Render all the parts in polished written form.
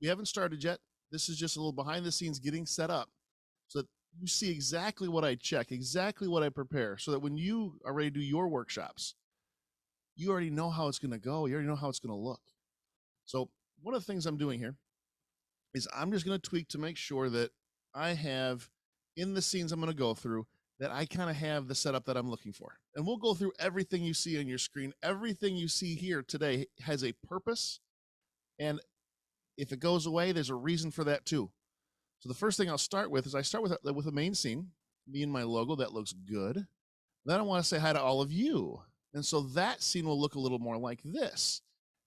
We haven't started yet. This is just a little behind the scenes getting set up so that you see exactly what I check, exactly what I prepare, so that when you are ready to do your workshops, you already know how it's going to go. You already know how it's going to look. So, one of the things I'm doing here is I'm just going to tweak to make sure that I have in the scenes I'm going to go through that I kind of have the setup that I'm looking for. And we'll go through everything you see on your screen. Everything you see here today has a purpose. And if it goes away, there's a reason for that too. So the first thing I'll start with is I start with a main scene, me and my logo. That looks good. Then I want to say hi to all of you. And so that scene will look a little more like this.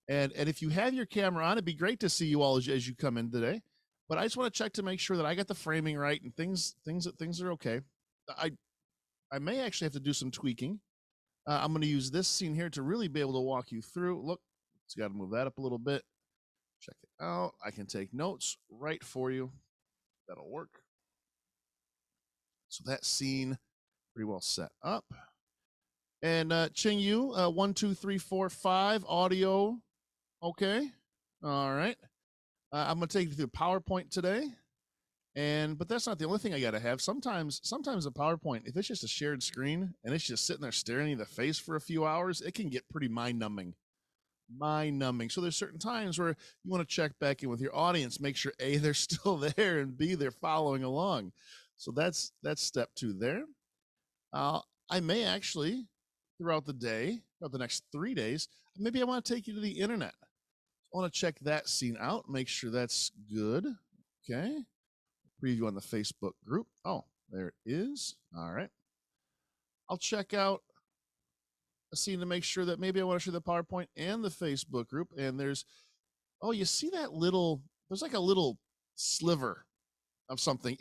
And if you have your camera on, it'd be great to see you all as you come in today. But I just want to check to make sure that I got the framing right and things are okay. I may actually have to do some tweaking. I'm going to use this scene here to really be able to walk you through. Look, it's got to move that up a little bit. Check it out. I can take notes right for you. That'll work. So that scene pretty well set up. And Ching Yu, 1, 2, 3, 4, 5 audio. Okay. All right. I'm going to take you through PowerPoint today. But that's not the only thing I got to have. Sometimes a PowerPoint, if it's just a shared screen and it's just sitting there staring you in the face for a few hours, it can get pretty mind numbing. So there's certain times where you want to check back in with your audience, make sure A, they're still there, and B, they're following along. So that's step 2 there. I may actually, throughout the day, throughout the next 3 days, maybe I want to take you to the internet. I want to check that scene out, make sure that's good. Okay. Preview on the Facebook group. Oh, there it is. All right. I'll check out a scene to make sure that maybe I want to show the PowerPoint and the Facebook group. And you see that there's like a little sliver of something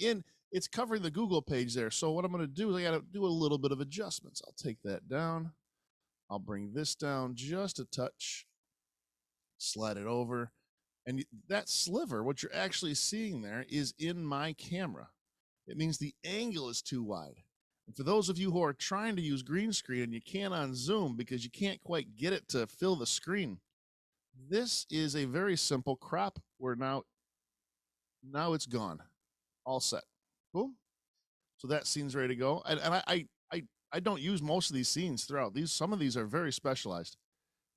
it's covering the Google page there. So what I'm going to do is I got to do a little bit of adjustments. I'll take that down. I'll bring this down just a touch, slide it over. And that sliver, what you're actually seeing there, is in my camera. It means the angle is too wide. And for those of you who are trying to use green screen and you can't on Zoom because you can't quite get it to fill the screen, this is a very simple crop where now it's gone. All set. Cool. So that scene's ready to go. And I don't use most of these scenes throughout. Some of these are very specialized,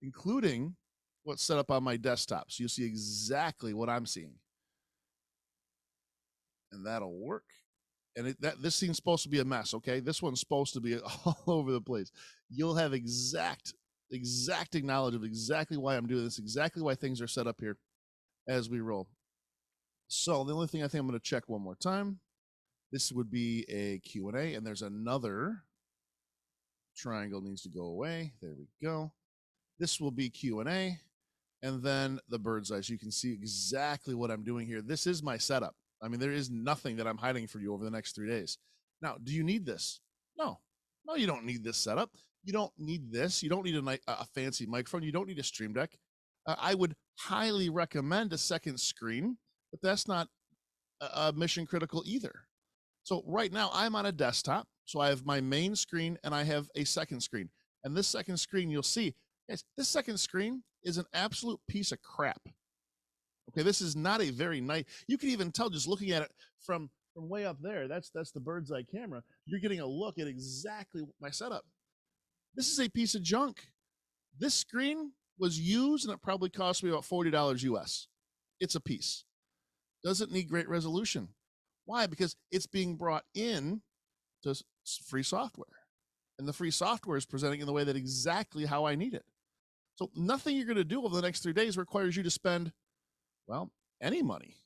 including what's set up on my desktop. So you'll see exactly what I'm seeing. And that'll work. And this scene's supposed to be a mess, okay? This one's supposed to be all over the place. You'll have exacting knowledge of exactly why I'm doing this, exactly why things are set up here as we roll. So the only thing I think I'm going to check one more time, this would be a Q&A, and there's another triangle needs to go away. There we go. This will be Q&A, and then the bird's eye. So you can see exactly what I'm doing here. This is my setup. I mean, there is nothing that I'm hiding for you over the next 3 days. Now, do you need this? No, you don't need this setup. You don't need this. You don't need a fancy microphone. You don't need a Stream Deck. I would highly recommend a second screen, but that's not mission critical either. So right now I'm on a desktop. So I have my main screen and I have a second screen. And this second screen, you'll see, guys, this second screen is an absolute piece of crap. Okay, this is not a very nice. You can even tell just looking at it from way up there. That's the bird's eye camera. You're getting a look at exactly my setup. This is a piece of junk. This screen was used and it probably cost me about $40 US. It's a piece. Doesn't need great resolution. Why? Because it's being brought in to free software. And the free software is presenting in the way that exactly how I need it. So nothing you're going to do over the next 3 days requires you to spend, well, any money.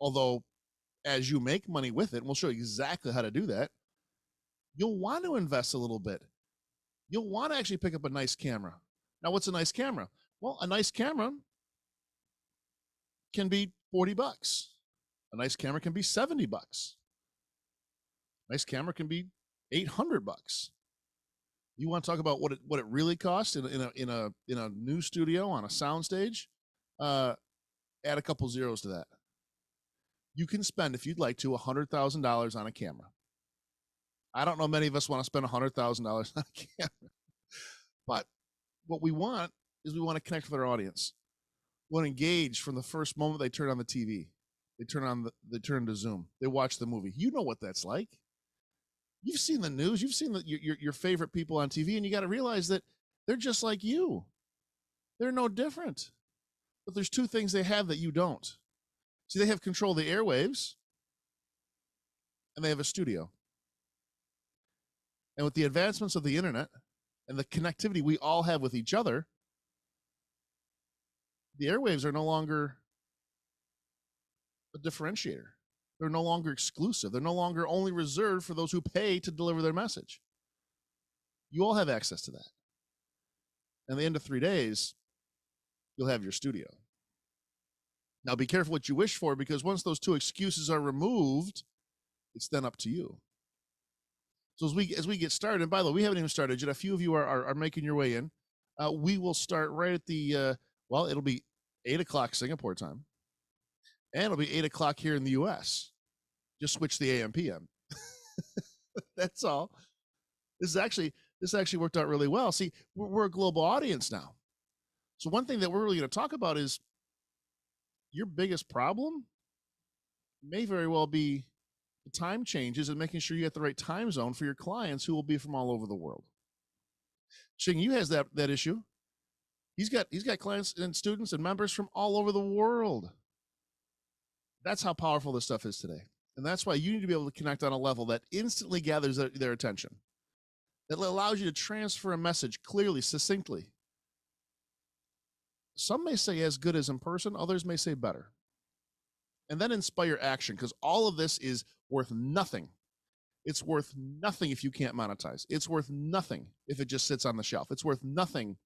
Although, as you make money with it, and we'll show you exactly how to do that, you'll want to invest a little bit. You'll want to actually pick up a nice camera. Now, what's a nice camera? Well, a nice camera can be $40. A nice camera can be $70. A nice camera can be $800. You want to talk about what it really costs in a new studio on a soundstage? Add a couple zeros to that. You can spend, if you'd like to, $100,000 on a camera. I don't know many of us want to spend $100,000 on a camera, but what we want is we want to connect with our audience. will engage from the first moment they turn on the TV. They turn to Zoom. They watch the movie. You know what that's like. You've seen the news. You've seen your favorite people on TV, and you got to realize that they're just like you. They're no different. But there's two things they have that you don't. See, they have control of the airwaves, and they have a studio. And with the advancements of the internet and the connectivity we all have with each other, the airwaves are no longer a differentiator. They're no longer exclusive. They're no longer only reserved for those who pay to deliver their message. You all have access to that. And at the end of 3 days, you'll have your studio. Now, be careful what you wish for, because once those two excuses are removed, it's then up to you. So as we get started, and by the way, we haven't even started yet. A few of you are making your way in. We will start right at the, it'll be 8 o'clock Singapore time. And it'll be 8 o'clock here in the U.S. Just switch the AM PM. That's all. This actually worked out really well. See, we're a global audience now. So one thing that we're really going to talk about is your biggest problem may very well be the time changes and making sure you get the right time zone for your clients who will be from all over the world. Xing Yu has that issue. He's got clients and students and members from all over the world. That's how powerful this stuff is today. And that's why you need to be able to connect on a level that instantly gathers their attention, that allows you to transfer a message clearly, succinctly. Some may say as good as in person, others may say better. And then inspire action, because all of this is worth nothing. It's worth nothing if you can't monetize. It's worth nothing if it just sits on the shelf. It's worth nothing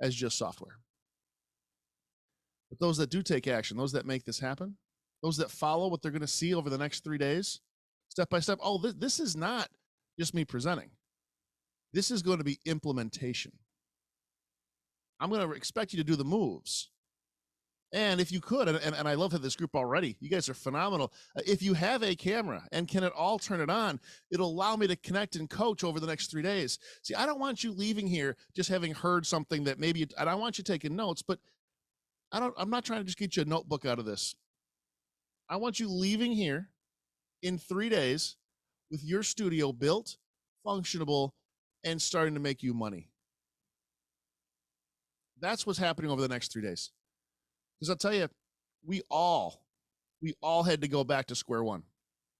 as just software. But those that do take action, those that make this happen, those that follow what they're going to see over the next 3 days, step by step. Oh, this is not just me presenting. This is going to be implementation. I'm going to expect you to do the moves. And if you could, and I love that this group already, you guys are phenomenal. If you have a camera and can at all turn it on, it'll allow me to connect and coach over the next 3 days. See, I don't want you leaving here just having heard something that maybe, and I want you taking notes, but I'm not trying to just get you a notebook out of this. I want you leaving here in 3 days with your studio built, functionable, and starting to make you money. That's what's happening over the next 3 days. Because I'll tell you, we all had to go back to square one.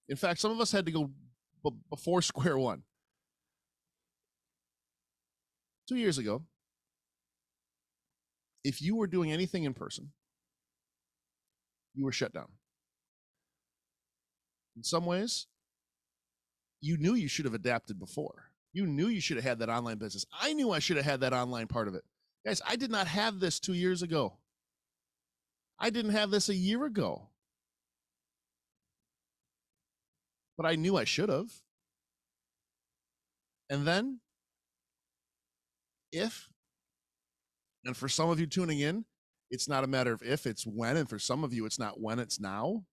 In fact, some of us had to go before square one. 2 years ago, if you were doing anything in person, you were shut down. In some ways, you knew you should have adapted before. You knew you should have had that online business. I knew I should have had that online part of it. Guys, I did not have this 2 years ago. I didn't have this a year ago. But I knew I should have. And then, and for some of you tuning in, it's not a matter of if, it's when, and for some of you, it's not when, it's now,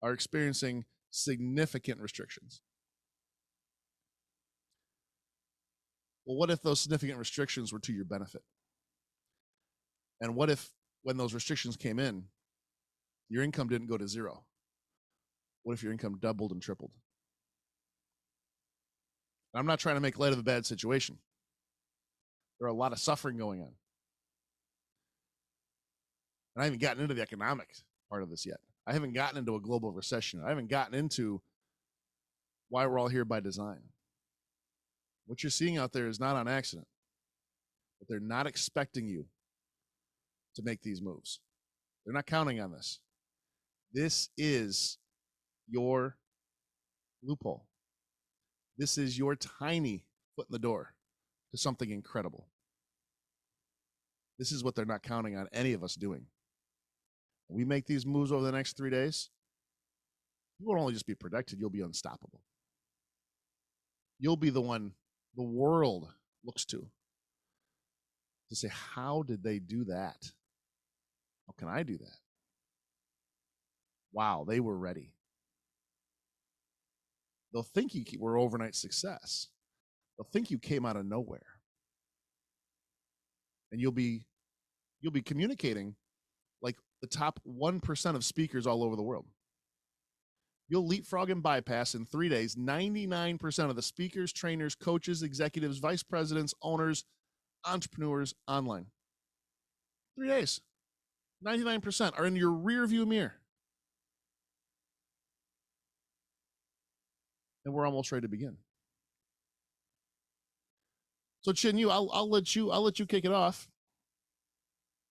are experiencing significant restrictions. Well, what if those significant restrictions were to your benefit? And what if, when those restrictions came in, your income didn't go to zero? What if your income doubled and tripled? And I'm not trying to make light of a bad situation. There are a lot of suffering going on. And I haven't gotten into the economic part of this yet. I haven't gotten into a global recession. I haven't gotten into why we're all here by design. What you're seeing out there is not on accident. But they're not expecting you to make these moves. They're not counting on this. This is your loophole. This is your tiny foot in the door to something incredible. This is what they're not counting on any of us doing. We make these moves over the next 3 days, you won't only just be protected, you'll be unstoppable. You'll be the one the world looks to say, how did they do that? How can I do that? Wow, they were ready. They'll think you were overnight success. They'll think you came out of nowhere. And you'll be communicating the top 1% of speakers all over the world. You'll leapfrog and bypass in 3 days 99% of the speakers, trainers, coaches, executives, vice presidents, owners, entrepreneurs online. 3 days. 99% are in your rear view mirror. And we're almost ready to begin. So Chin Yu, I'll let you kick it off.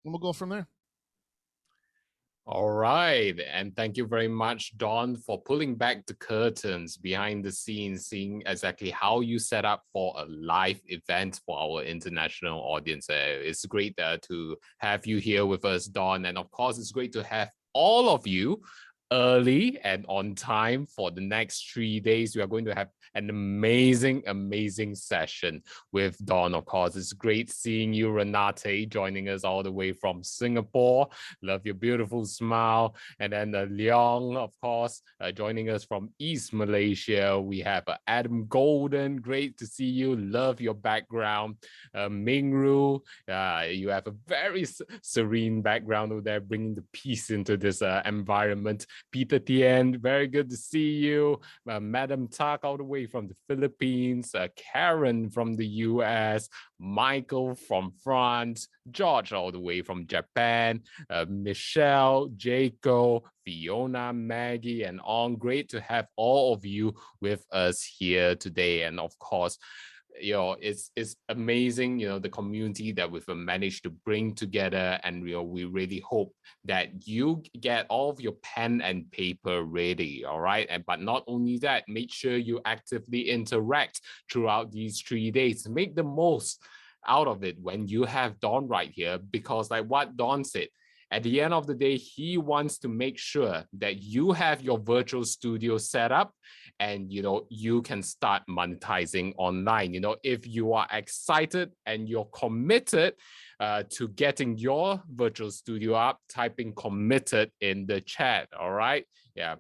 And we'll go from there. All right. And thank you very much, Don, for pulling back the curtains behind the scenes, seeing exactly how you set up for a live event for our international audience. It's great to have you here with us, Don. And of course, it's great to have all of you early and on time for the next 3 days. We are going to have an amazing session with Don. Of course, it's great seeing you, Renate, joining us all the way from Singapore. Love your beautiful smile. And then Leong, of course, joining us from East Malaysia. We have Adam Golden. Great to see you. Love your background. Mingru, you have a very serene background over there, bringing the peace into this environment. Peter Tien, very good to see you. Madam Tak, all the way from the Philippines. Karen from the US. Michael from France. George, all the way from Japan. Michelle, Jaco, Fiona, Maggie, and on. Great to have all of you with us here today. And of course, it's amazing, the community that we've managed to bring together, and we really hope that you get all of your pen and paper ready. All right, but not only that, make sure you actively interact throughout these 3 days. Make the most out of it when you have Don right here, because like what Don said, at the end of the day, he wants to make sure that you have your virtual studio set up and, you can start monetizing online. If you are excited and you're committed to getting your virtual studio up, typing committed in the chat. All right. Yeah.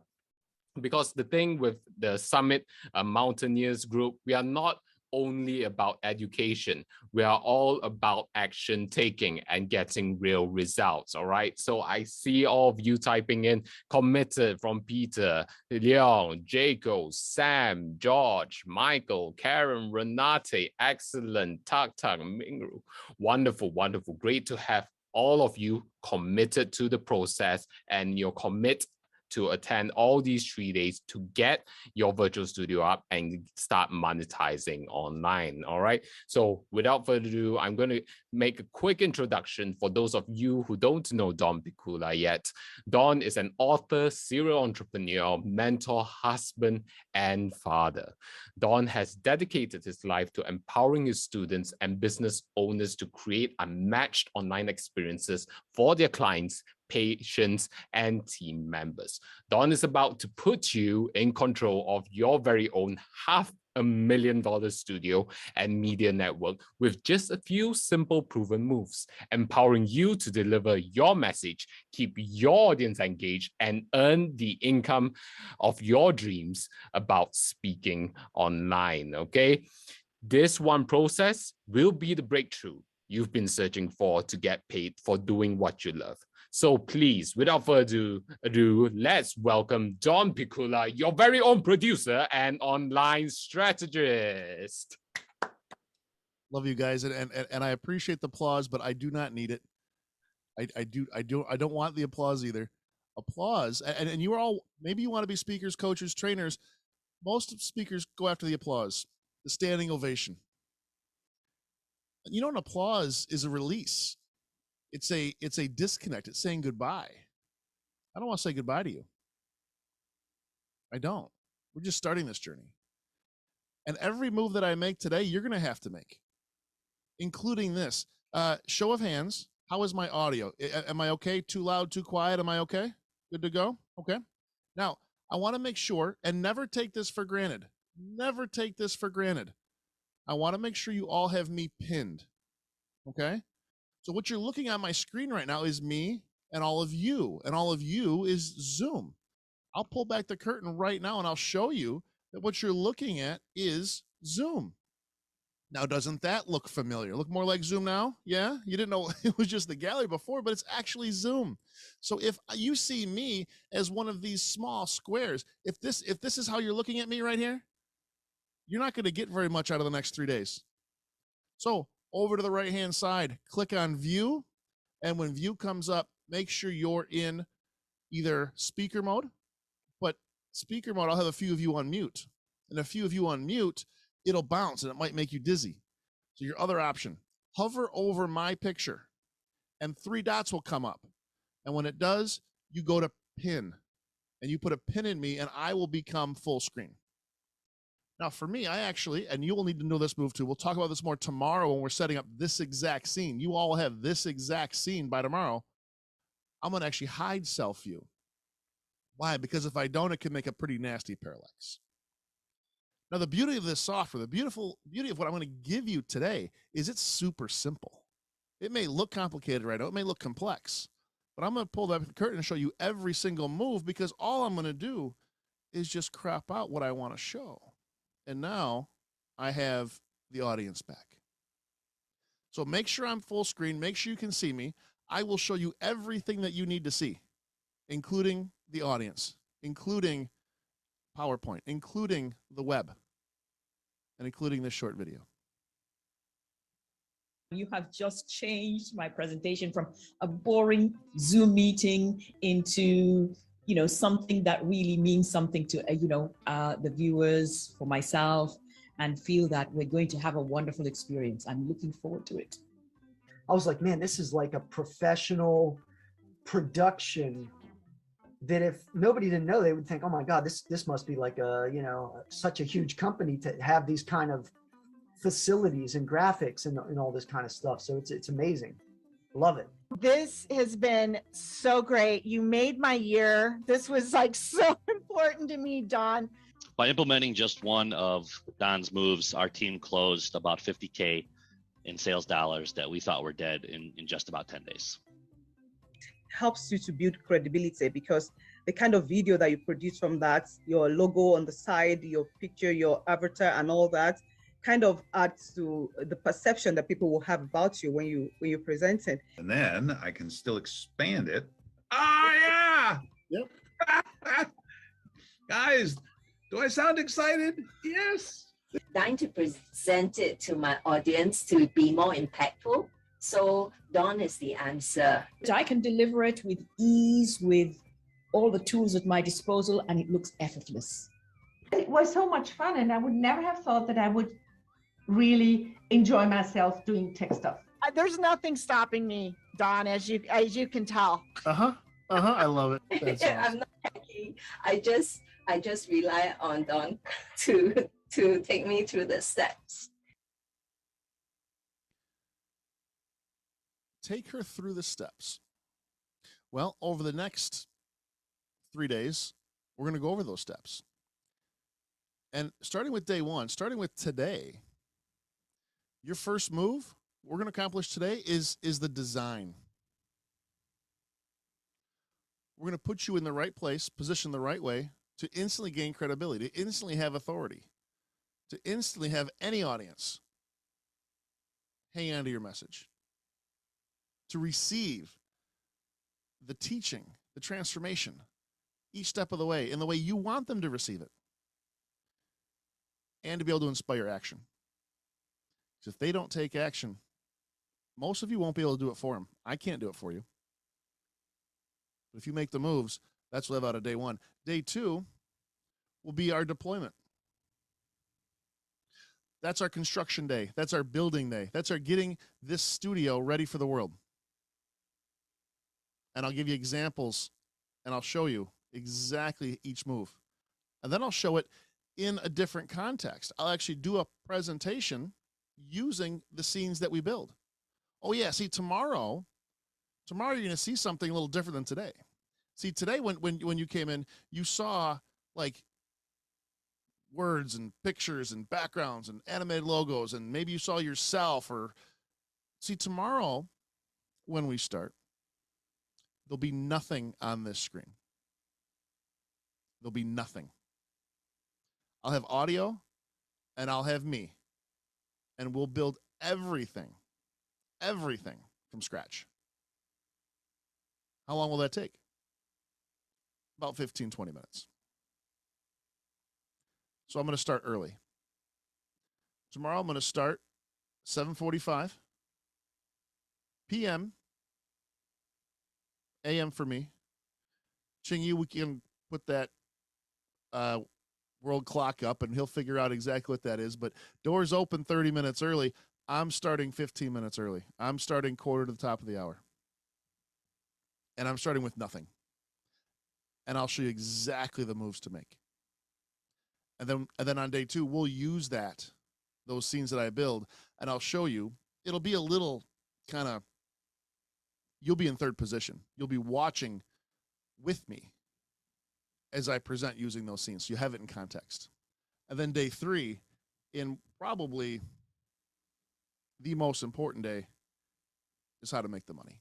Because the thing with the Summit Mountaineers group, we are not only about education. We are all about action taking and getting real results. All right. So I see all of you typing in committed from Peter, Leon, Jaco, Sam, George, Michael, Karen, Renate. Excellent. Tak Tak, Mingru. Wonderful, wonderful. Great to have all of you committed to the process, and your commit to attend all these 3 days to get your virtual studio up and start monetizing online. All right. So without further ado, I'm going to make a quick introduction for those of you who don't know Don Pikula yet. Don is an author, serial entrepreneur, mentor, husband, and father. Don has dedicated his life to empowering his students and business owners to create unmatched online experiences for their clients, patients, and team members. Don is about to put you in control of your very own $500,000 studio and media network with just a few simple proven moves, empowering you to deliver your message, keep your audience engaged, and earn the income of your dreams about speaking online. Okay, this one process will be the breakthrough you've been searching for to get paid for doing what you love. So please, without further ado, let's welcome Don Pikula, your very own producer and online strategist. Love you guys, and I appreciate the applause, but I do not need it. I don't want the applause either. Applause, and you are all, maybe you want to be speakers, coaches, trainers. Most speakers go after the applause, the standing ovation. An applause is a release. It's a disconnect. It's saying goodbye. I don't want to say goodbye to you. I don't. We're just starting this journey. And every move that I make today, you're going to have to make, including this. Show of hands. How is my audio? Am I okay? Too loud, too quiet? Am I okay? Good to go? Okay. Now, I want to make sure, and never take this for granted. Never take this for granted. I want to make sure you all have me pinned. Okay? So what you're looking at my screen right now is me and all of you. And all of you is Zoom. I'll pull back the curtain right now and I'll show you that what you're looking at is Zoom. Now, doesn't that look familiar? Look more like Zoom now? Yeah? You didn't know it was just the gallery before, but it's actually Zoom. So if you see me as one of these small squares, if this is how you're looking at me right here, you're not going to get very much out of the next 3 days. So, over to the right-hand side, click on view, and when view comes up, make sure you're in either speaker mode, but speaker mode, I'll have a few of you on mute. And a few of you on mute, it'll bounce and it might make you dizzy. So your other option, hover over my picture and 3 dots will come up. And when it does, you go to pin and you put a pin in me and I will become full screen. Now for me, I actually, and you will need to know this move too. We'll talk about this more tomorrow when we're setting up this exact scene. You all have this exact scene by tomorrow. I'm going to actually hide self view. Why? Because if I don't, it can make a pretty nasty parallax. Now, the beauty of this software, the beauty of what I'm going to give you today is it's super simple. It may look complicated right now. It may look complex, but I'm going to pull that curtain and show you every single move because all I'm going to do is just crop out what I want to show. And now I have the audience back. So make sure I'm full screen. Make sure you can see me. I will show you everything that you need to see, including the audience, including PowerPoint, including the web, and including this short video. You have just changed my presentation from a boring Zoom meeting into, something that really means something to, the viewers, for myself, and feel that we're going to have a wonderful experience. I'm looking forward to it. I was like, man, this is like a professional production that if nobody didn't know, they would think, oh my God, this must be like such a huge company to have these kind of facilities and graphics and all this kind of stuff. So it's amazing. Love it. This has been so great. You made my year. This was like so important to me, Don. By implementing just one of Don's moves, our team closed about 50K in sales dollars that we thought were dead in just about 10 days. Helps you to build credibility because the kind of video that you produce from that, your logo on the side, your picture, your avatar and all that kind of adds to the perception that people will have about you when you present it. And then I can still expand it. Ah, yeah. Yep. Guys, do I sound excited? Yes. Trying to present it to my audience to be more impactful. So Dawn is the answer. I can deliver it with ease, with all the tools at my disposal, and it looks effortless. It was so much fun, and I would never have thought that I would really enjoy myself doing tech stuff. There's nothing stopping me, Don, as you can tell. I love it. That's awesome. I'm not hacky. I just rely on Dawn to take me through the steps. Take her through the steps. Well, over the next 3 days, we're going to go over those steps. And starting with day one, starting with today, your first move we're going to accomplish today is the design. We're going to put you in the right place, position the right way to instantly gain credibility, to instantly have authority, to instantly have any audience hang on to your message, to receive the teaching, the transformation, each step of the way in the way you want them to receive it, and to be able to inspire action. Because if they don't take action, most of you won't be able to do it for them. I can't do it for you. But if you make the moves, that's what we'll have out of day one. Day two will be our deployment. That's our construction day. That's our building day. That's our getting this studio ready for the world. And I'll give you examples and I'll show you exactly each move. And then I'll show it in a different context. I'll actually do a presentation using the scenes that we build. Oh yeah, see tomorrow you're going to see something a little different than today. See, today when you came in, you saw like words and pictures and backgrounds and animated logos, and maybe you saw yourself. Or see, tomorrow when we start, there'll be nothing on this screen. There'll be nothing. I'll have audio and I'll have me. and we'll build everything from scratch. How long will that take? About 15, 20 minutes. So I'm going to start early. Tomorrow I'm going to start 7:45 p.m. a.m. for me. Ching Yu, we can put that world clock up and he'll figure out exactly what that is. But doors open 30 minutes early. I'm starting 15 minutes early. I'm starting quarter to the top of the hour. And I'm starting with nothing. And I'll show you exactly the moves to make. And then on day 2, we'll use those scenes that I build, and I'll show you. It'll be a little kind of, you'll be in third position. You'll be watching with me as I present using those scenes. So you have it in context. And then day 3, in probably the most important day, is how to make the money.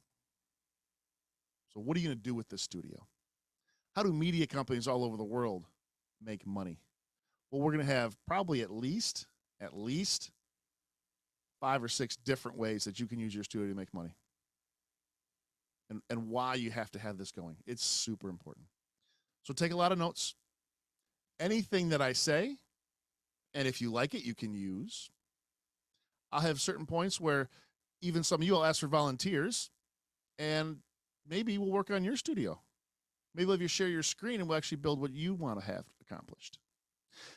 So what are you going to do with this studio? How do media companies all over the world make money? Well, we're going to have probably at least 5 or 6 different ways that you can use your studio to make money. And why you have to have this going. It's super important. So take a lot of notes. Anything that I say, and if you like it, you can use. I'll have certain points where even some of you will ask for volunteers, and maybe we'll work on your studio. Maybe we'll have you share your screen and we'll actually build what you want to have accomplished.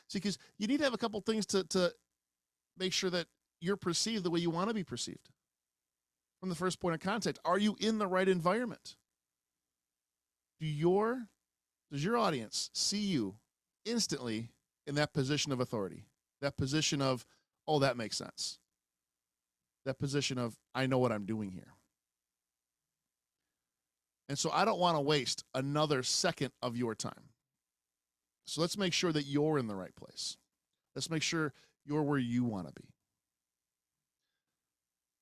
See, because you need to have a couple things to make sure that you're perceived the way you want to be perceived. From the first point of contact, are you in the right environment? Does your audience see you instantly in that position of authority? That position of, oh, that makes sense. That position of, I know what I'm doing here. And so I don't want to waste another second of your time. So let's make sure that you're in the right place. Let's make sure you're where you want to be.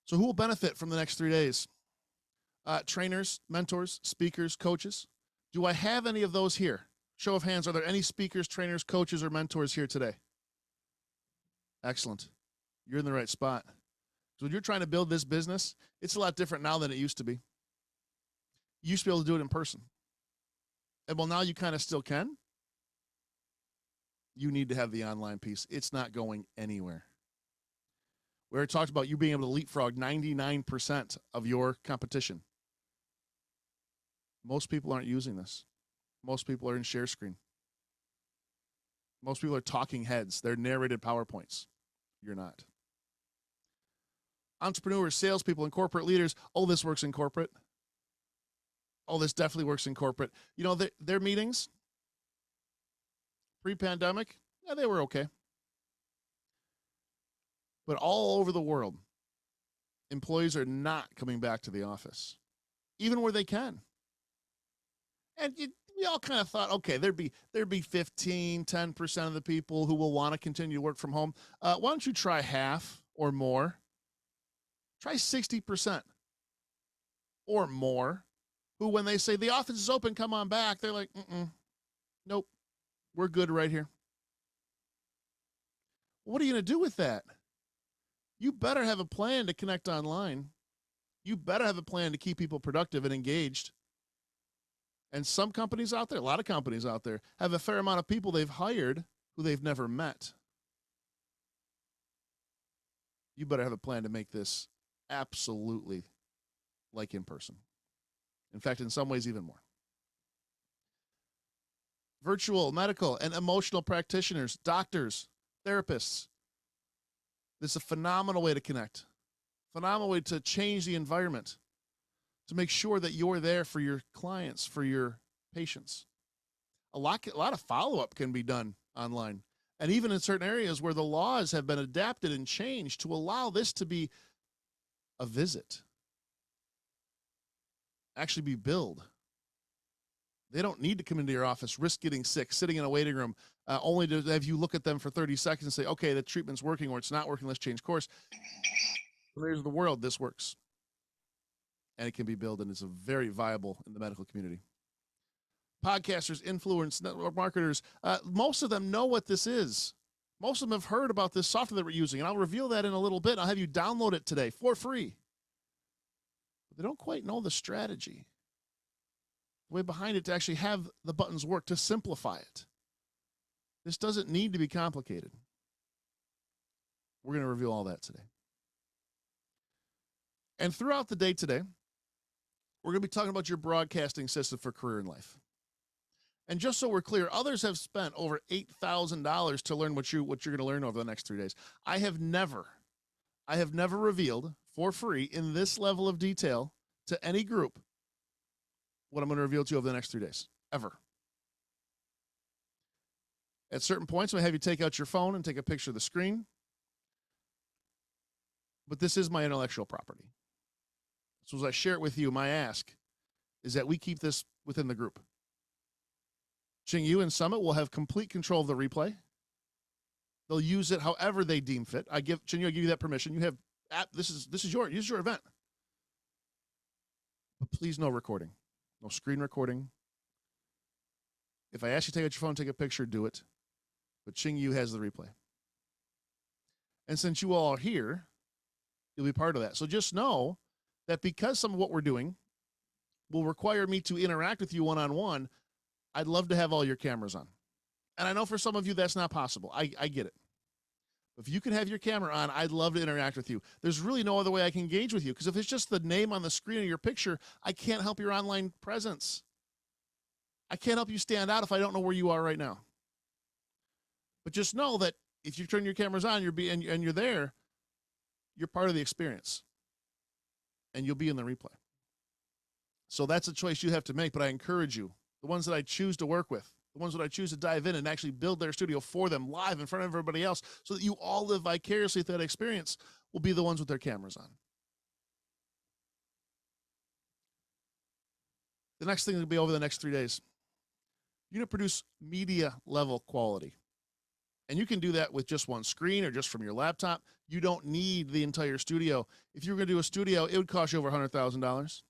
So who will benefit from the next 3 days? Trainers, mentors, speakers, coaches. Do I have any of those here? Show of hands, are there any speakers, trainers, coaches, or mentors here today? Excellent. You're in the right spot. So when you're trying to build this business, it's a lot different now than it used to be. You used to be able to do it in person. And well, now you kind of still can. You need to have the online piece. It's not going anywhere. We already talked about you being able to leapfrog 99% of your competition. Most people aren't using this. Most people are in share screen. Most people are talking heads. They're narrated PowerPoints. You're not. Entrepreneurs, salespeople, and corporate leaders. Oh, this works in corporate. Oh, this definitely works in corporate. You know, their meetings, pre-pandemic, yeah, they were okay. But all over the world, employees are not coming back to the office, even where they can. And we all kind of thought, okay, there'd be 15, 10% of the people who will want to continue to work from home. Why don't you try half or more? Try 60% or more, who when they say the office is open, come on back, they're like, nope, we're good right here. What are you going to do with that? You better have a plan to connect online. You better have a plan to keep people productive and engaged. And some companies out there, a lot of companies out there, have a fair amount of people they've hired who they've never met. You better have a plan to make this absolutely like in person. In fact, in some ways, even more. Virtual, medical, and emotional practitioners, doctors, therapists. This is a phenomenal way to connect. Phenomenal way to change the environment, to make sure that you're there for your clients, for your patients. A lot of follow-up can be done online. And even in certain areas where the laws have been adapted and changed to allow this to be a visit, actually be billed. They don't need to come into your office, risk getting sick, sitting in a waiting room, only to have you look at them for 30 seconds and say, okay, the treatment's working or it's not working, let's change course. There's the world, this works. And it can be billed, and it's a very viable in the medical community. Podcasters, influencers, network marketers, most of them know what this is. Most of them have heard about this software that we're using, and I'll reveal that in a little bit. I'll have you download it today for free. But they don't quite know the strategy, the way behind it to actually have the buttons work, to simplify it. This doesn't need to be complicated. We're going to reveal all that today. And throughout the day today, we're going to be talking about your broadcasting system for career and life. And just so we're clear, others have spent over $8,000 to learn what you're going to learn over the next 3 days. I have never revealed for free in this level of detail to any group what I'm going to reveal to you over the next 3 days, ever. At certain points, I'm going to have you take out your phone and take a picture of the screen. But this is my intellectual property. So as I share it with you, my ask is that we keep this within the group. Ching Yu and Summit will have complete control of the replay. They'll use it however they deem fit. Ching Yu, I give you that permission. You have this is your event. But please, no recording, no screen recording. If I ask you to take out your phone, take a picture, do it. But Ching Yu has the replay. And since you all are here, you'll be part of that. So just know that because some of what we're doing will require me to interact with you one-on-one, I'd love to have all your cameras on. And I know for some of you that's not possible. I get it. If you can have your camera on, I'd love to interact with you. There's really no other way I can engage with you, because if it's just the name on the screen of your picture, I can't help your online presence. I can't help you stand out if I don't know where you are right now. But just know that if you turn your cameras on, and you're there, you're part of the experience. And you'll be in the replay. So that's a choice you have to make, but I encourage you, the ones that I choose to work with, the ones that I choose to dive in and actually build their studio for them live in front of everybody else so that you all live vicariously through that experience, will be the ones with their cameras on. The next thing will be over the next 3 days. You're going to produce media level quality. And you can do that with just one screen or just from your laptop. You don't need the entire studio. If you were going to do a studio, it would cost you over $100,000.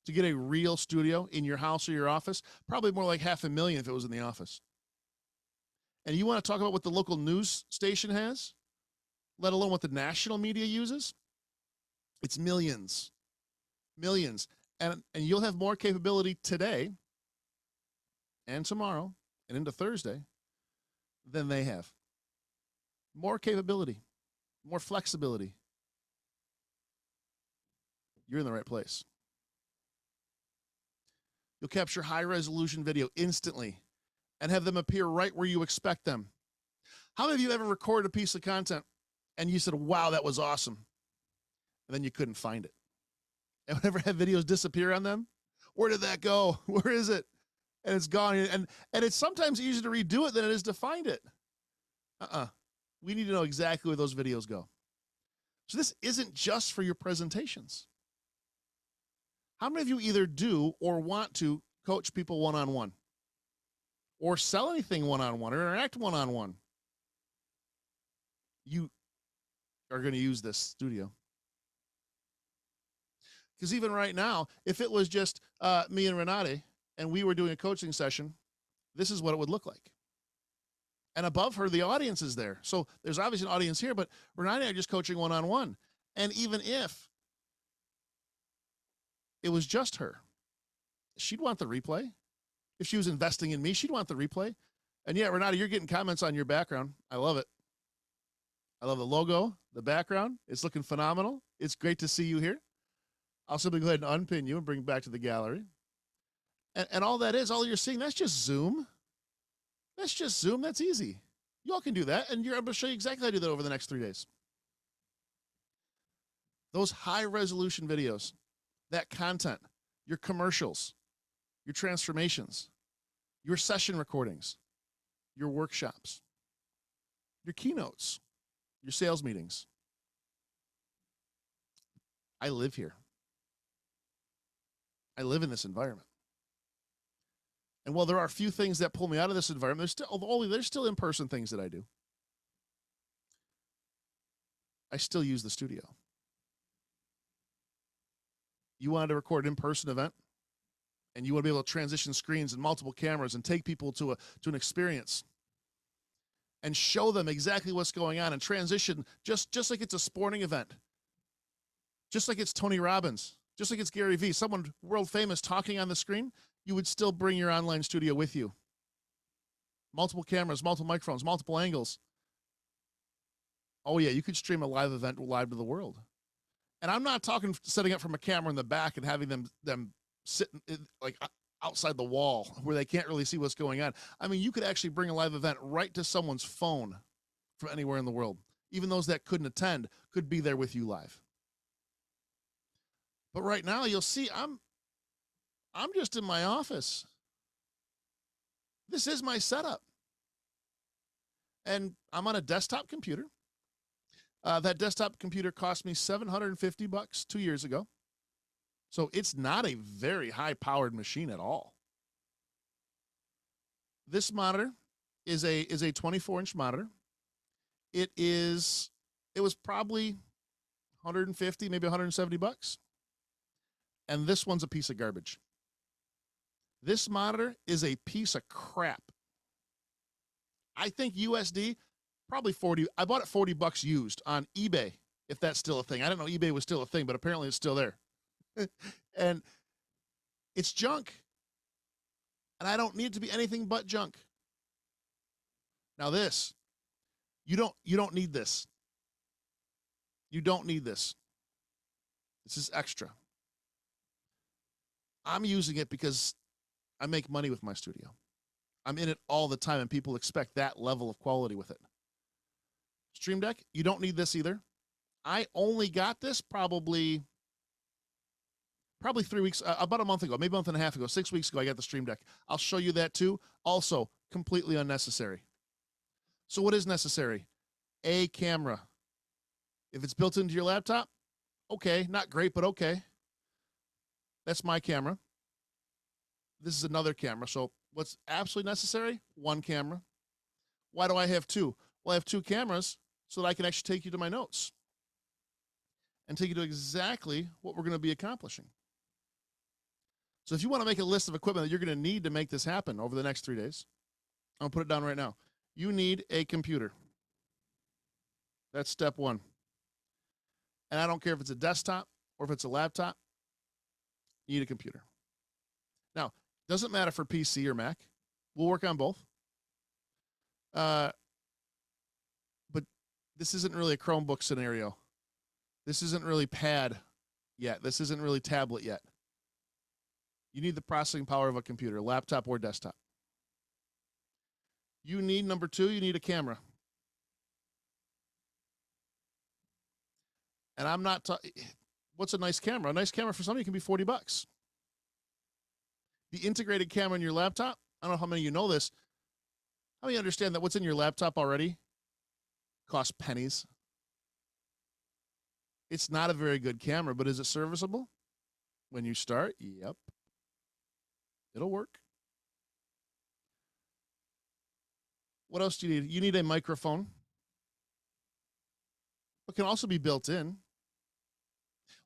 To get a real studio in your house or your office, probably more like $500,000 if it was in the office. And you want to talk about what the local news station has, let alone what the national media uses? It's millions. Millions. And you'll have more capability today and tomorrow and into Thursday than they have. More capability, more flexibility. You're in the right place. You'll capture high-resolution video instantly and have them appear right where you expect them. How many of you ever recorded a piece of content and you said, wow, that was awesome, and then you couldn't find it? And ever have videos disappear on them? Where did that go? Where is it? And it's gone. And it's sometimes easier to redo it than it is to find it. We need to know exactly where those videos go. So this isn't just for your presentations. How many of you either do or want to coach people one-on-one, or sell anything one-on-one, or interact one-on-one? You are going to use this studio. Because even right now, if it was just me and Renate, and we were doing a coaching session, this is what it would look like. And above her, the audience is there. So there's obviously an audience here, but Renate and I are just coaching one-on-one. And even if it was just her, she'd want the replay. If she was investing in me, she'd want the replay. And yeah, Renate, you're getting comments on your background. I love it. I love the logo, the background. It's looking phenomenal. It's great to see you here. I'll simply go ahead and unpin you and bring back to the gallery. And all that is, all you're seeing, that's just Zoom. That's just Zoom. That's easy. You all can do that. And I'm going to show you exactly how to do that over the next 3 days. Those high-resolution videos, that content, your commercials, your transformations, your session recordings, your workshops, your keynotes, your sales meetings. I live here. I live in this environment. And while there are a few things that pull me out of this environment, there's still in-person things that I do. I still use the studio. You wanted to record an in-person event, and you want to be able to transition screens and multiple cameras and take people to an experience. and show them exactly what's going on and transition just like it's a sporting event, just like it's Tony Robbins, just like it's Gary Vee, someone world famous talking on the screen, you would still bring your online studio with you. Multiple cameras, multiple microphones, multiple angles. Oh yeah, you could stream a live event live to the world. And I'm not talking setting up from a camera in the back and having them sit like outside the wall where they can't really see what's going on. I mean, you could actually bring a live event right to someone's phone from anywhere in the world. Even those that couldn't attend could be there with you live. But right now you'll see I'm just in my office. This is my setup. And I'm on a desktop computer. That desktop computer cost me $750 2 years ago. So it's not a very high-powered machine at all. This monitor is a 24-inch monitor. It was probably 150, maybe $170. And this one's a piece of garbage. This monitor is a piece of crap. I think USD, probably 40. I bought it $40 used on eBay, if that's still a thing. I didn't know eBay was still a thing, but apparently it's still there. And it's junk. And I don't need it to be anything but junk. Now this, you don't need this. You don't need this. This is extra. I'm using it because I make money with my studio. I'm in it all the time and people expect that level of quality with it. Stream Deck, you don't need this either. I only got this probably 3 weeks, about a month ago, maybe a month and a half ago, 6 weeks ago, I got the Stream Deck. I'll show you that too. Also, completely unnecessary. So what is necessary? A camera. If it's built into your laptop, okay, not great, but okay. That's my camera. This is another camera. So what's absolutely necessary? One camera. Why do I have two? Well, I have two cameras so that I can actually take you to my notes and take you to exactly what we're going to be accomplishing. So if you want to make a list of equipment that you're going to need to make this happen over the next 3 days, I'll put it down right now. You need a computer. That's step one. And I don't care if it's a desktop or if it's a laptop, you need a computer. Now, doesn't matter for PC or Mac. We'll work on both. But this isn't really a Chromebook scenario. This isn't really pad yet. This isn't really tablet yet. You need the processing power of a computer, laptop or desktop. You need, number two, you need a camera. And I'm not talking, what's a nice camera? A nice camera for somebody can be $40. The integrated camera in your laptop, I don't know how many of you know this. How many understand that what's in your laptop already costs pennies? It's not a very good camera, but is it serviceable? When you start, yep. It'll work. What else do you need? You need a microphone. It can also be built in.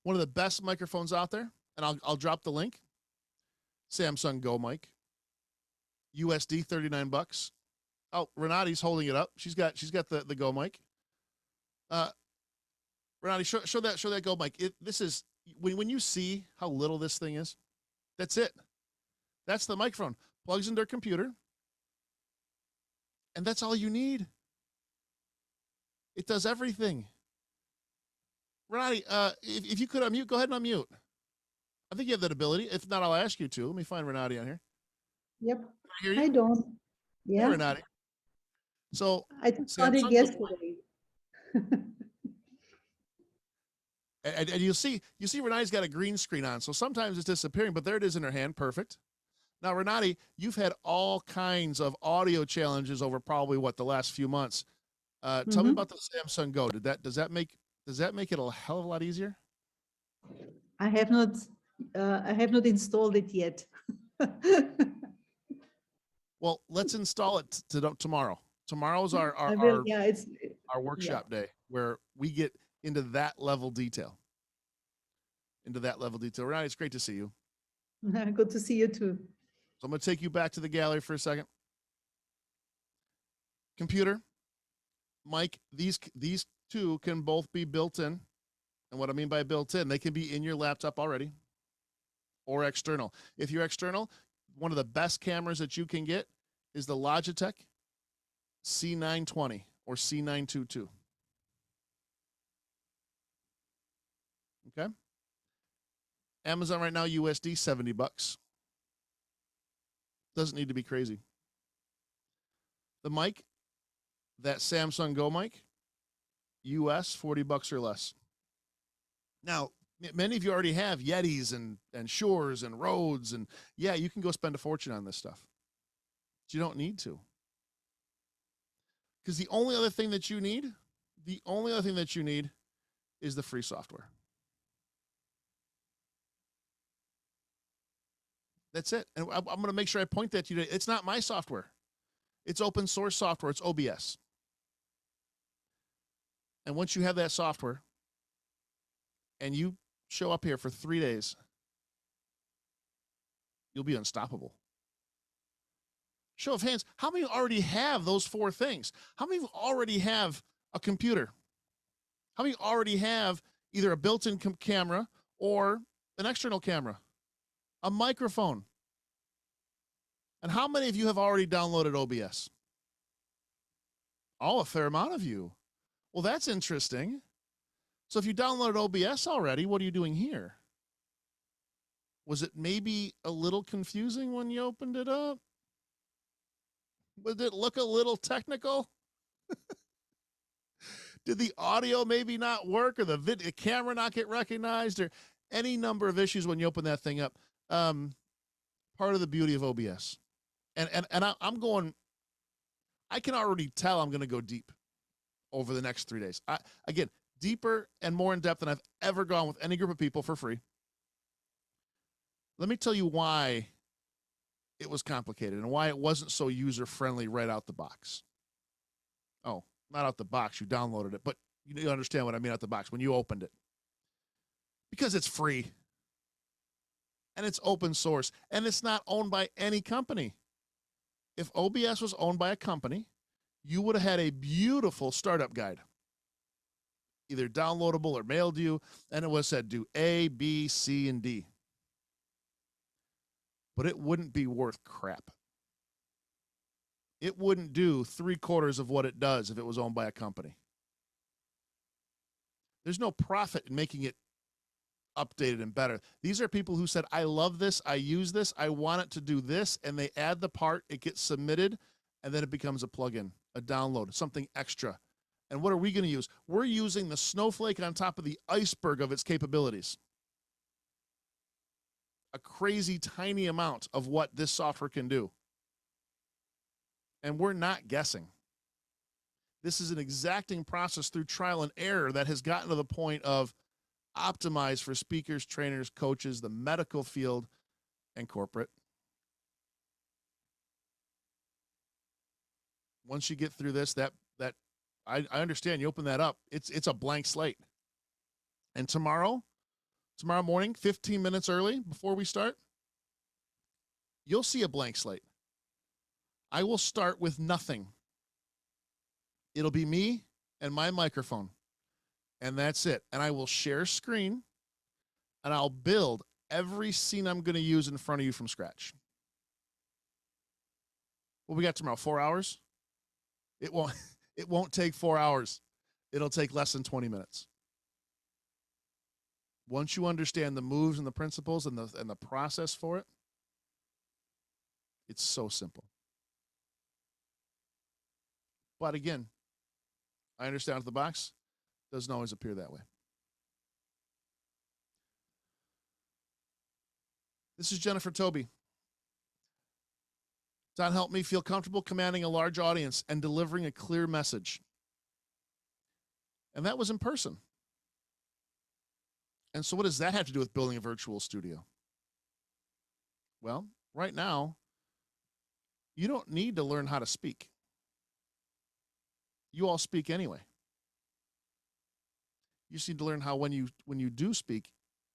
One of the best microphones out there, and I'll drop the link. Samsung Go mic. USD $39. Oh, Renati's holding it up. She's got the Go mic. Renati, show that Go mic. This is when you see how little this thing is, that's it. That's the microphone. Plugs into their computer. And that's all you need. It does everything. Renati, if you could unmute, go ahead and unmute. I think you have that ability. If not, I'll ask you to. Let me find Renati on here. Yep. I don't. Yeah. Hey, Renati. So I just started yesterday. And you see Renati's got a green screen on, so sometimes it's disappearing, but there it is in her hand. Perfect. Now, Renati, you've had all kinds of audio challenges over probably the last few months. Tell me about the Samsung Go. Does that make it a hell of a lot easier? I have not installed it yet. Well, let's install it tomorrow. Tomorrow's our workshop day where we get into that level detail. Renati, it's great to see you. Good to see you too. So I'm going to take you back to the gallery for a second. Computer, Mike, these two can both be built in. And what I mean by built in, they can be in your laptop already or external. If you're external, one of the best cameras that you can get is the Logitech C920 or C922. Okay. Amazon right now, USD, $70. Doesn't need to be crazy. The mic, that Samsung Go mic, US, $40 or less. Now, many of you already have Yetis and Shures and Rhodes, and yeah, you can go spend a fortune on this stuff. But you don't need to. Because the only other thing that you need is the free software. That's it. And I'm going to make sure I point that to you today. It's not my software. It's open source software. It's OBS. And once you have that software and you show up here for 3 days, you'll be unstoppable. Show of hands, how many already have those 4 things? How many already have a computer? How many already have either a built-in camera or an external camera, a microphone? And how many of you have already downloaded OBS? Oh, a fair amount of you. Well, that's interesting. So if you downloaded OBS already, what are you doing here? Was it maybe a little confusing when you opened it up? Did it look a little technical? Did the audio maybe not work, or the camera not get recognized, or any number of issues when you open that thing up? Part of the beauty of OBS. And I'm going, I can already tell I'm going to go deep over the next 3 days. Again, deeper and more in depth than I've ever gone with any group of people for free. Let me tell you why it was complicated and why it wasn't so user-friendly right out the box. Oh, not out the box. You downloaded it, but you understand what I mean out the box when you opened it. Because it's free. And it's open source. And it's not owned by any company. If OBS was owned by a company, you would have had a beautiful startup guide, either downloadable or mailed to you, and it was said do A, B, C, and D. But it wouldn't be worth crap. It wouldn't do 3/4 of what it does if it was owned by a company. There's no profit in making it updated and better. These are people who said, I love this, I use this, I want it to do this, and they add the part, it gets submitted, and then it becomes a plugin, a download, something extra. And what are we going to use? We're using the snowflake on top of the iceberg of its capabilities. A crazy tiny amount of what this software can do. And we're not guessing. This is an exacting process through trial and error that has gotten to the point of optimized for speakers, trainers, coaches, the medical field, and corporate. Once you get through this, I understand you open that up, it's a blank slate. And tomorrow morning, 15 minutes early before we start, you'll see a blank slate. I will start with nothing. It'll be me and my microphone, and that's it. And I will share screen, and I'll build every scene I'm going to use in front of you from scratch. What we got tomorrow? 4 hours? It won't take 4 hours. It'll take less than 20 minutes. Once you understand the moves and the principles and the process for it, it's so simple. But again, I understand out of the box, doesn't always appear that way. This is Jennifer Toby. Don helped me feel comfortable commanding a large audience and delivering a clear message. And that was in person. And so what does that have to do with building a virtual studio? Well, right now, you don't need to learn how to speak. You all speak anyway. You just need to learn how when you do speak,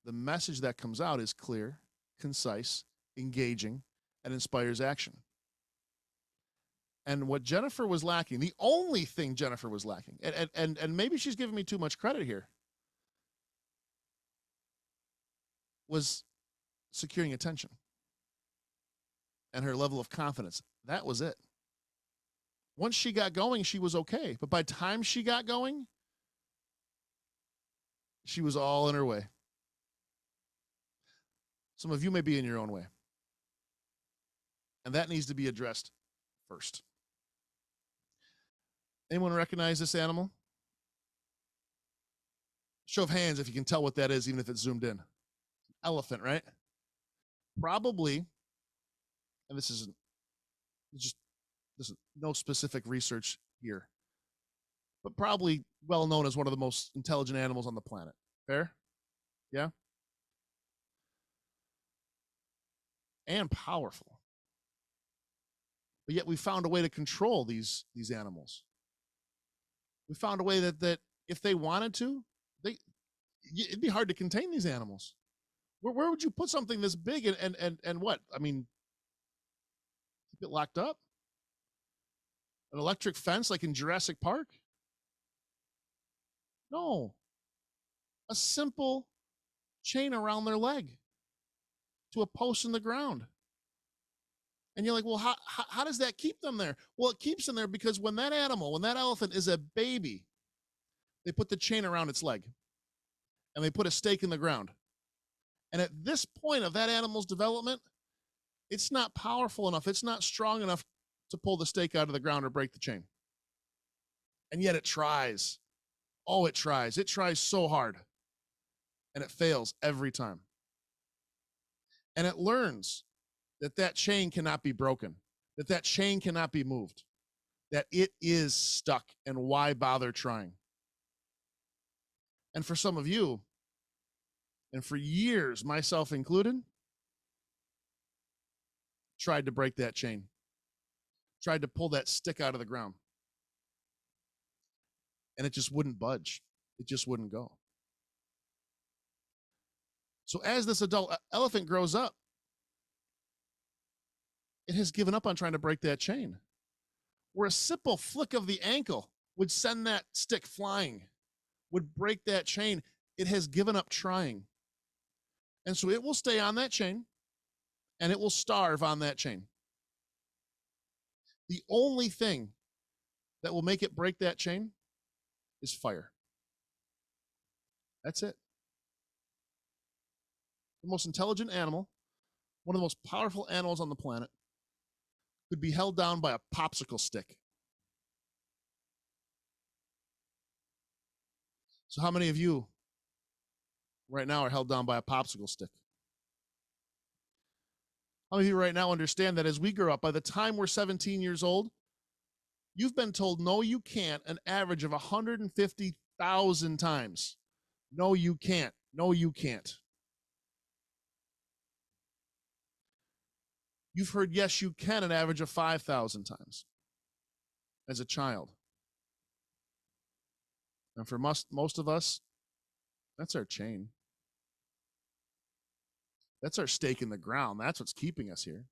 the message that comes out is clear, concise, engaging, and inspires action. And what Jennifer was lacking, the only thing Jennifer was lacking, and maybe she's giving me too much credit here, was securing attention and her level of confidence. That was it. Once she got going, she was okay. But by the time she got going, she was all in her way. Some of you may be in your own way. And that needs to be addressed first. Anyone recognize this animal? Show of hands if you can tell what that is, even if it's zoomed in. Elephant, right? Probably, and this is no specific research here, but probably well known as one of the most intelligent animals on the planet. Fair? Yeah? And powerful. But yet we found a way to control these animals. We found a way that if they wanted to, it'd be hard to contain these animals. Where would you put something this big and what? I mean, keep it locked up? An electric fence like in Jurassic Park? No. A simple chain around their leg to a post in the ground. And you're like, well, how does that keep them there? Well, it keeps them there because when that elephant is a baby, they put the chain around its leg and they put a stake in the ground. And at this point of that animal's development, it's not powerful enough. It's not strong enough to pull the stake out of the ground or break the chain. And yet it tries. Oh, it tries. It tries so hard. And it fails every time. And it learns that chain cannot be broken, that chain cannot be moved, that it is stuck, and why bother trying? And for some of you, and for years, myself included, tried to break that chain, tried to pull that stick out of the ground, and it just wouldn't budge. It just wouldn't go. So as this adult elephant grows up, it has given up on trying to break that chain. Where a simple flick of the ankle would send that stick flying, would break that chain, it has given up trying. And so it will stay on that chain, and it will starve on that chain. The only thing that will make it break that chain is fire. That's it. The most intelligent animal, one of the most powerful animals on the planet, could be held down by a popsicle stick. So how many of you right now are held down by a popsicle stick? How many of you right now understand that as we grow up, by the time we're 17 years old, you've been told, no, you can't, an average of 150,000 times. No, you can't. No, you can't. You've heard, yes, you can, an average of 5,000 times as a child. And for most of us, that's our chain. That's our stake in the ground. That's what's keeping us here.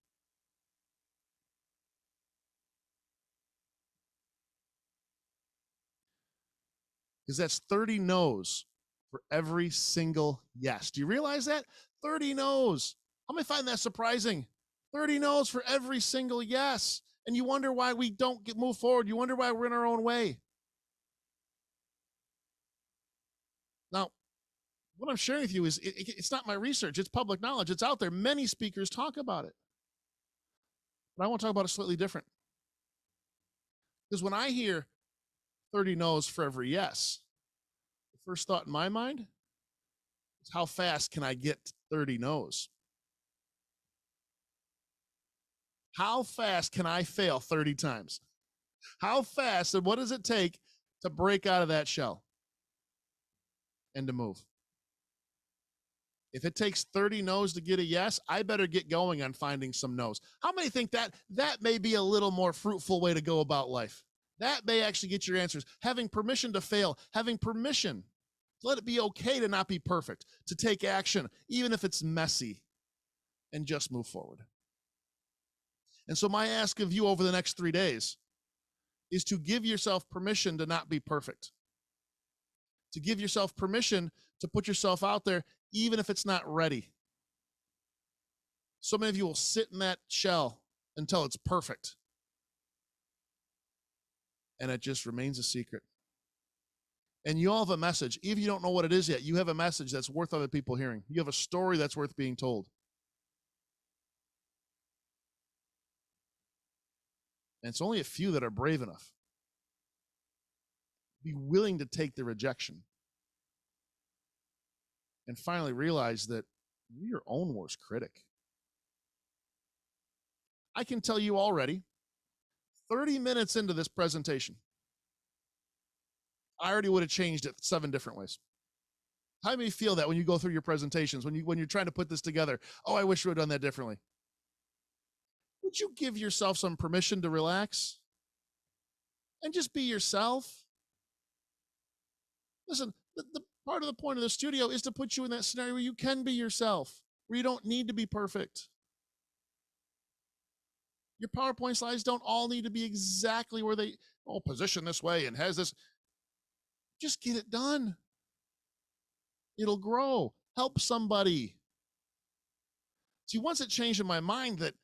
Because that's 30 no's for every single yes. Do you realize that? 30 no's. How many find that surprising? 30 no's for every single yes. And you wonder why we don't move forward. You wonder why we're in our own way. Now, what I'm sharing with you is it's not my research. It's public knowledge. It's out there. Many speakers talk about it. But I want to talk about it slightly different. Because when I hear 30 no's for every yes, the first thought in my mind is how fast can I get 30 no's? How fast can I fail 30 times? How fast and what does it take to break out of that shell and to move? If it takes 30 no's to get a yes, I better get going on finding some no's. How many think that may be a little more fruitful way to go about life? That may actually get your answers. Having permission to fail, having permission to let it be okay to not be perfect, to take action, even if it's messy, and just move forward. And so my ask of you over the next 3 days is to give yourself permission to not be perfect, to give yourself permission to put yourself out there, even if it's not ready. So many of you will sit in that shell until it's perfect, and it just remains a secret. And you all have a message. Even if you don't know what it is yet, you have a message that's worth other people hearing. You have a story that's worth being told. And it's only a few that are brave enough. Be willing to take the rejection. And finally realize that you're your own worst critic. I can tell you already, 30 minutes into this presentation, I already would have changed it 7 different ways. How do you feel that when you go through your presentations, when you're trying to put this together? Oh, I wish we would have done that differently. Would you give yourself some permission to relax and just be yourself? Listen, the part of the point of the studio is to put you in that scenario where you can be yourself, where you don't need to be perfect. Your PowerPoint slides don't all need to be exactly where they, position this way and has this. Just get it done. It'll grow. Help somebody. See, once it changed in my mind that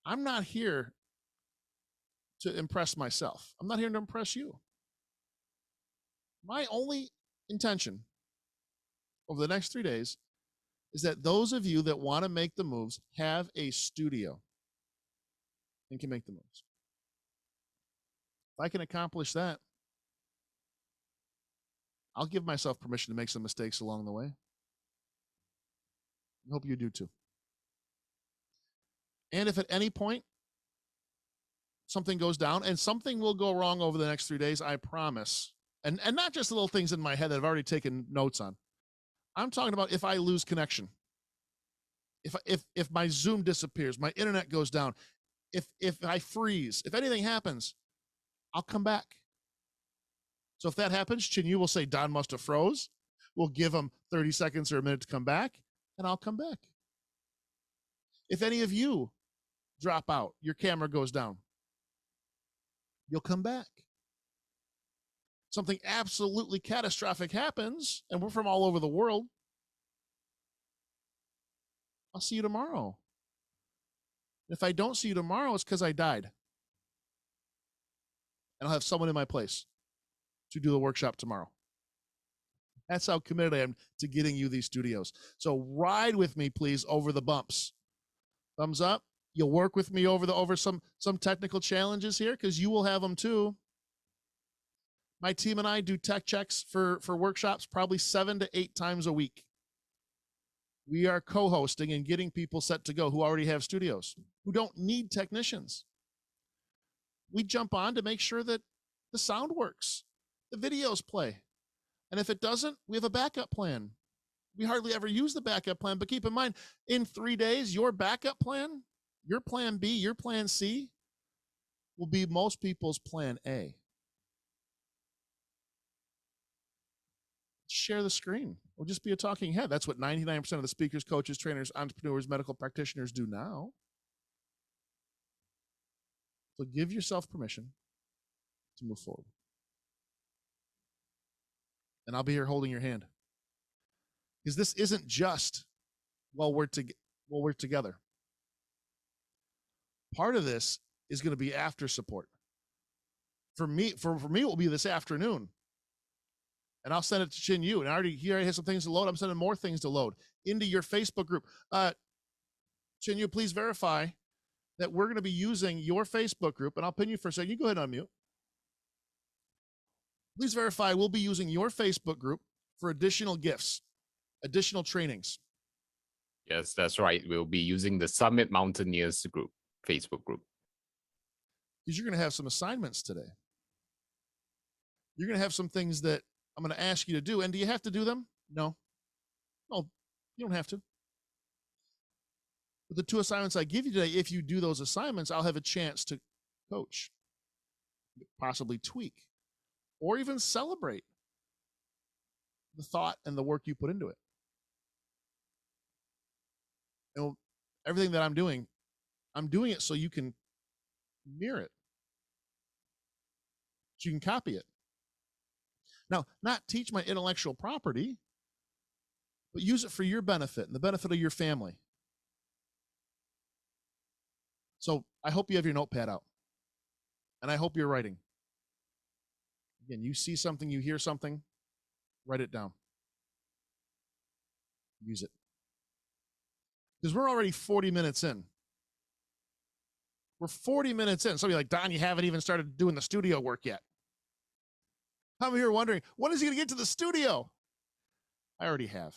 I'm not here to impress myself. I'm not here to impress you. My only intention over the next 3 days is that those of you that want to make the moves have a studio and can make the moves. If I can accomplish that, I'll give myself permission to make some mistakes along the way. I hope you do too. And if at any point something goes down, and something will go wrong over the next 3 days, I promise. And not just the little things in my head that I've already taken notes on. I'm talking about if I lose connection, if my Zoom disappears, my internet goes down, if I freeze, if anything happens, I'll come back. So if that happens, Chinyu will say Don must have froze. We'll give him 30 seconds or a minute to come back, and I'll come back. If any of you drop out, your camera goes down, you'll come back. Something absolutely catastrophic happens, and we're from all over the world, I'll see you tomorrow. If I don't see you tomorrow, it's because I died. And I'll have someone in my place to do the workshop tomorrow. That's how committed I am to getting you these studios. So ride with me, please, over the bumps. Thumbs up. You'll work with me over some technical challenges here, because you will have them too. My team and I do tech checks for workshops probably 7 to 8 times a week. We are co-hosting and getting people set to go who already have studios, who don't need technicians. We jump on to make sure that the sound works, the videos play. And if it doesn't, we have a backup plan. We hardly ever use the backup plan, but keep in mind, in 3 days, your backup plan, your plan B, your plan C, will be most people's plan A. Share the screen. Or just be a talking head. That's what 99% of the speakers, coaches, trainers, entrepreneurs, medical practitioners do now. So give yourself permission to move forward. And I'll be here holding your hand. Because this isn't just while we're together. Part of this is going to be after support. For me, it will be this afternoon. And I'll send it to Chinyu. And he already has some things to load. I'm sending more things to load into your Facebook group. Chinyu, please verify that we're going to be using your Facebook group. And I'll pin you for a second. You go ahead and unmute. Please verify we'll be using your Facebook group for additional gifts, additional trainings. Yes, that's right. We'll be using the Summit Mountaineers group, Facebook group. Because you're going to have some assignments today. You're going to have some things that I'm going to ask you to do. And do you have to do them? No. No, you don't have to. But the 2 assignments I give you today, if you do those assignments, I'll have a chance to coach, possibly tweak, or even celebrate the thought and the work you put into it. You know, everything that I'm doing, I'm doing it so you can mirror it, so you can copy it. Now, not teach my intellectual property, but use it for your benefit and the benefit of your family. So I hope you have your notepad out, and I hope you're writing. Again, you see something, you hear something, write it down. Use it. Because we're already 40 minutes in. We're 40 minutes in. Somebody like, Don, you haven't even started doing the studio work yet. I'm here wondering, when is he going to get to the studio? I already have.